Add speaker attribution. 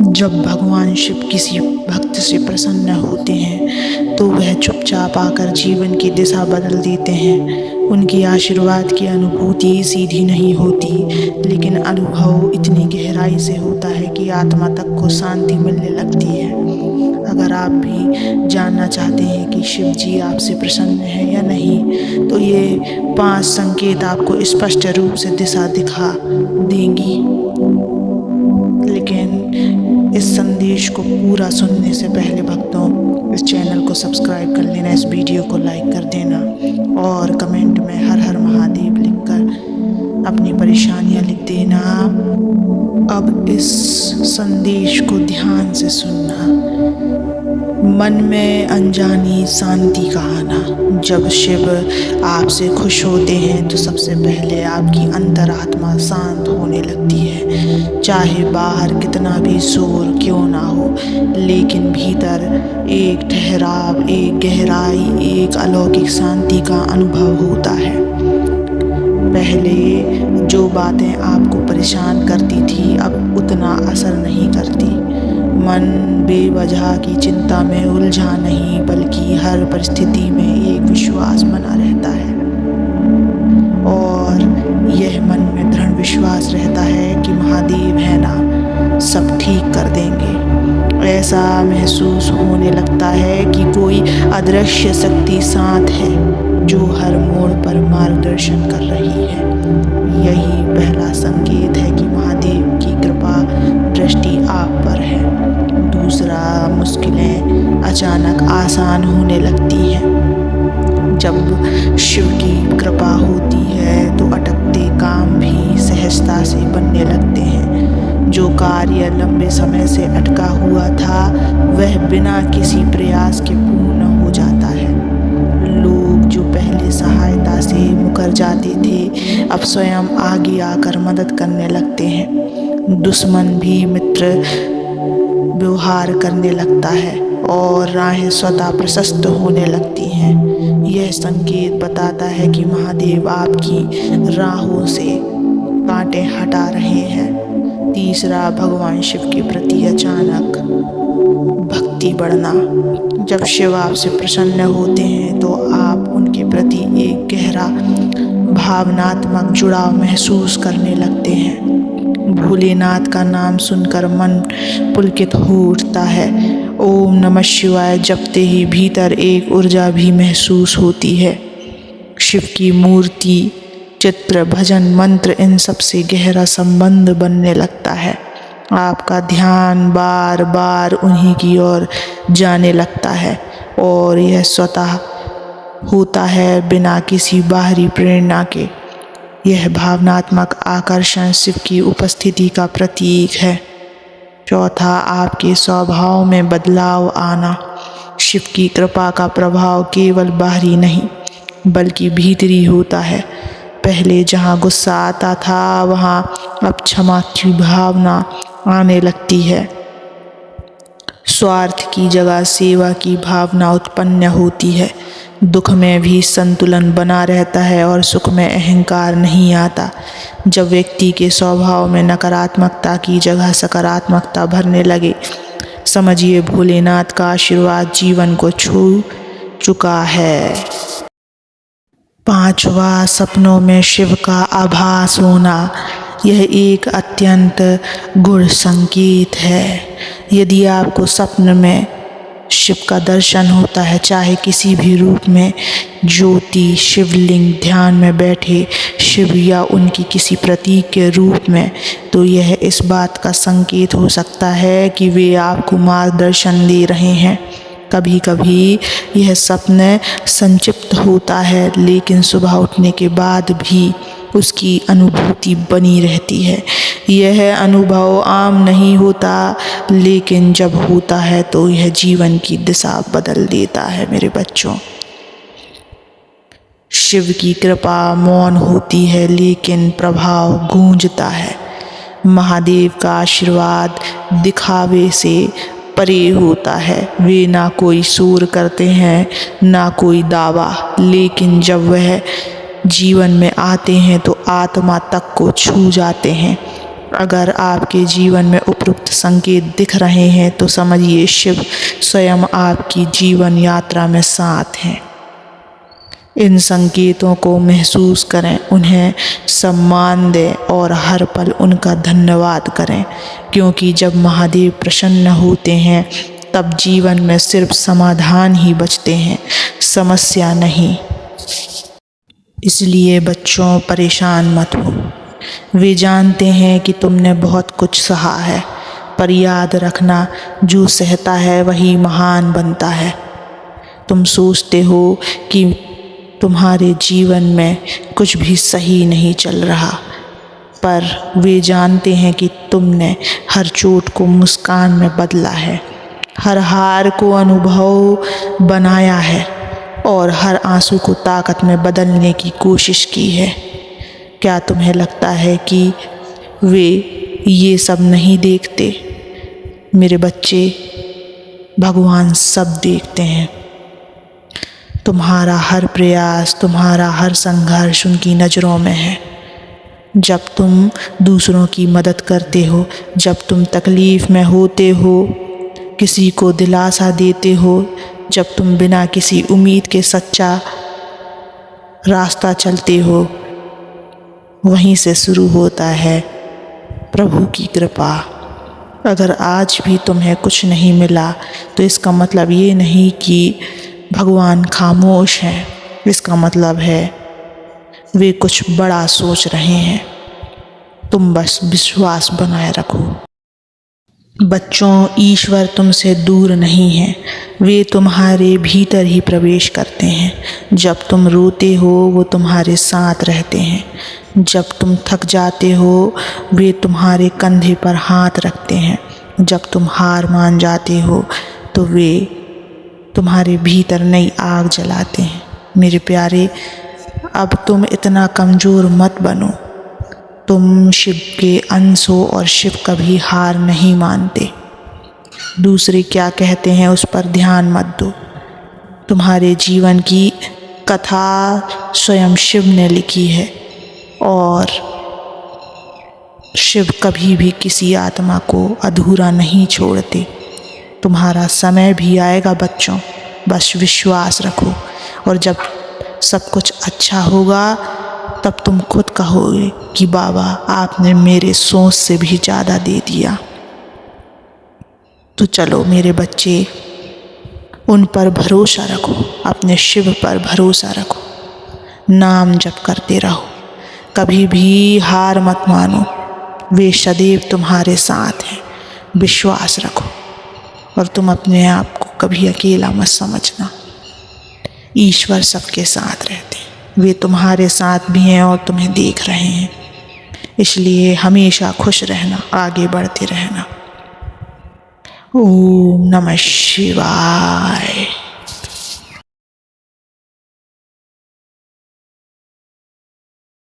Speaker 1: जब भगवान शिव किसी भक्त से प्रसन्न होते हैं तो वह चुपचाप आकर जीवन की दिशा बदल देते हैं। उनके आशीर्वाद की अनुभूति सीधी नहीं होती, लेकिन अनुभव इतनी गहराई से होता है कि आत्मा तक को शांति मिलने लगती है। अगर आप भी जानना चाहते हैं कि शिव जी आपसे प्रसन्न है या नहीं, तो ये 5 संकेत आपको स्पष्ट रूप से दिशा दिखा देंगी। लेकिन इस संदेश को पूरा सुनने से पहले भक्तों, इस चैनल को सब्सक्राइब कर लेना, इस वीडियो को लाइक कर देना और कमेंट में हर हर महादेव लिखकर अपनी परेशानियां लिख देना। अब इस संदेश को ध्यान से सुनना। मन में अनजानी शांति का आना। जब शिव आपसे खुश होते हैं तो सबसे पहले आपकी अंतरात्मा शांत होने लगती है। चाहे बाहर कितना भी शोर क्यों ना हो, लेकिन भीतर एक ठहराव, एक गहराई, एक अलौकिक शांति का अनुभव होता है। पहले जो बातें आपको परेशान करती थी अब उतना असर नहीं करती। मन बेवजह की चिंता में उलझा नहीं, बल्कि हर परिस्थिति में एक विश्वास बना रहता है और यह मन में दृढ़ विश्वास रहता है कि महादेव है ना, सब ठीक कर देंगे। ऐसा महसूस होने लगता है कि कोई अदृश्य शक्ति साथ है जो हर मोड़ पर मार्गदर्शन कर रही है। यही पहला संकेत है कि महादेव की कृपा दृष्टि आप पर है। दूसरा, मुश्किलें अचानक आसान होने लगती हैं। जब शिव की कृपा होती है तो अटकते काम भी सहजता से बनने लगते हैं। जो कार्य लंबे समय से अटका हुआ था वह बिना किसी प्रयास के पूर्ण हो जाता है। लोग जो पहले सहायता से मुकर जाते थे अब स्वयं आगे आकर मदद करने लगते हैं। दुश्मन भी मित्र व्यवहार करने लगता है और राहें स्वतः प्रशस्त होने लगती हैं। यह संकेत बताता है कि महादेव आपकी राहों से कांटे हटा रहे हैं। तीसरा, भगवान शिव के प्रति अचानक भक्ति बढ़ना। जब शिव आपसे प्रसन्न होते हैं तो आप उनके प्रति एक गहरा भावनात्मक जुड़ाव महसूस करने लगते हैं। भोलेनाथ का नाम सुनकर मन पुलकित हो उठता है। ओम नमः शिवाय जपते ही भीतर एक ऊर्जा भी महसूस होती है। शिव की मूर्ति, चित्र, भजन, मंत्र, इन सब से गहरा संबंध बनने लगता है। आपका ध्यान बार बार उन्हीं की ओर जाने लगता है और यह स्वतः होता है बिना किसी बाहरी प्रेरणा के। यह भावनात्मक आकर्षण शिव की उपस्थिति का प्रतीक है। चौथा, आपके स्वभाव में बदलाव आना। शिव की कृपा का प्रभाव केवल बाहरी नहीं बल्कि भीतरी होता है। पहले जहाँ गुस्सा आता था वहाँ अब क्षमा की भावना आने लगती है। स्वार्थ की जगह सेवा की भावना उत्पन्न होती है। दुख में भी संतुलन बना रहता है और सुख में अहंकार नहीं आता। जब व्यक्ति के स्वभाव में नकारात्मकता की जगह सकारात्मकता भरने लगे, समझिए भोलेनाथ का आशीर्वाद जीवन को छू चुका है। पांचवा, सपनों में शिव का आभास होना। यह एक अत्यंत गूढ़ संकेत है। यदि आपको सपन में शिव का दर्शन होता है, चाहे किसी भी रूप में, ज्योति, शिवलिंग, ध्यान में बैठे शिव या उनकी किसी प्रतीक के रूप में, तो यह इस बात का संकेत हो सकता है कि वे आपको मार्गदर्शन दे रहे हैं। कभी कभी यह सपना संक्षिप्त होता है, लेकिन सुबह उठने के बाद भी उसकी अनुभूति बनी रहती है। यह अनुभव आम नहीं होता, लेकिन जब होता है तो यह जीवन की दिशा बदल देता है। मेरे बच्चों, शिव की कृपा मौन होती है लेकिन प्रभाव गूंजता है। महादेव का आशीर्वाद दिखावे से परे होता है। वे ना कोई शोर करते हैं ना कोई दावा, लेकिन जब वह जीवन में आते हैं तो आत्मा तक को छू जाते हैं। अगर आपके जीवन में उपरोक्त संकेत दिख रहे हैं तो समझिए शिव स्वयं आपकी जीवन यात्रा में साथ हैं। इन संकेतों को महसूस करें, उन्हें सम्मान दें और हर पल उनका धन्यवाद करें, क्योंकि जब महादेव प्रसन्न होते हैं तब जीवन में सिर्फ समाधान ही बचते हैं, समस्या नहीं। इसलिए बच्चों, परेशान मत हो। वे जानते हैं कि तुमने बहुत कुछ सहा है, पर याद रखना, जो सहता है वही महान बनता है। तुम सोचते हो कि तुम्हारे जीवन में कुछ भी सही नहीं चल रहा, पर वे जानते हैं कि तुमने हर चोट को मुस्कान में बदला है, हर हार को अनुभव बनाया है और हर आंसू को ताकत में बदलने की कोशिश की है। क्या तुम्हें लगता है कि वे ये सब नहीं देखते? मेरे बच्चे, भगवान सब देखते हैं। तुम्हारा हर प्रयास, तुम्हारा हर संघर्ष उनकी नज़रों में है। जब तुम दूसरों की मदद करते हो, जब तुम तकलीफ़ में होते हो, किसी को दिलासा देते हो, जब तुम बिना किसी उम्मीद के सच्चा रास्ता चलते हो, वहीं से शुरू होता है प्रभु की कृपा। अगर आज भी तुम्हें कुछ नहीं मिला तो इसका मतलब ये नहीं कि भगवान खामोश हैं। इसका मतलब है वे कुछ बड़ा सोच रहे हैं। तुम बस विश्वास बनाए रखो। बच्चों, ईश्वर तुमसे दूर नहीं है, वे तुम्हारे भीतर ही प्रवेश करते हैं। जब तुम रोते हो वो तुम्हारे साथ रहते हैं, जब तुम थक जाते हो वे तुम्हारे कंधे पर हाथ रखते हैं, जब तुम हार मान जाते हो तो वे तुम्हारे भीतर नई आग जलाते हैं। मेरे प्यारे, अब तुम इतना कमज़ोर मत बनो। तुम शिव के अंश हो और शिव कभी हार नहीं मानते। दूसरे क्या कहते हैं उस पर ध्यान मत दो। तुम्हारे जीवन की कथा स्वयं शिव ने लिखी है और शिव कभी भी किसी आत्मा को अधूरा नहीं छोड़ते। तुम्हारा समय भी आएगा बच्चों, बस विश्वास रखो और जब सब कुछ अच्छा होगा तब तुम खुद कहोगे कि बाबा आपने मेरे सोच से भी ज़्यादा दे दिया। तो चलो मेरे बच्चे, उन पर भरोसा रखो, अपने शिव पर भरोसा रखो, नाम जप करते रहो, कभी भी हार मत मानो। वे सदैव तुम्हारे साथ हैं, विश्वास रखो और तुम अपने आप को कभी अकेला मत समझना। ईश्वर सबके साथ रहते हैं, वे तुम्हारे साथ भी हैं और तुम्हें देख रहे हैं। इसलिए हमेशा खुश रहना, आगे बढ़ते रहना। ओम नमः शिवाय।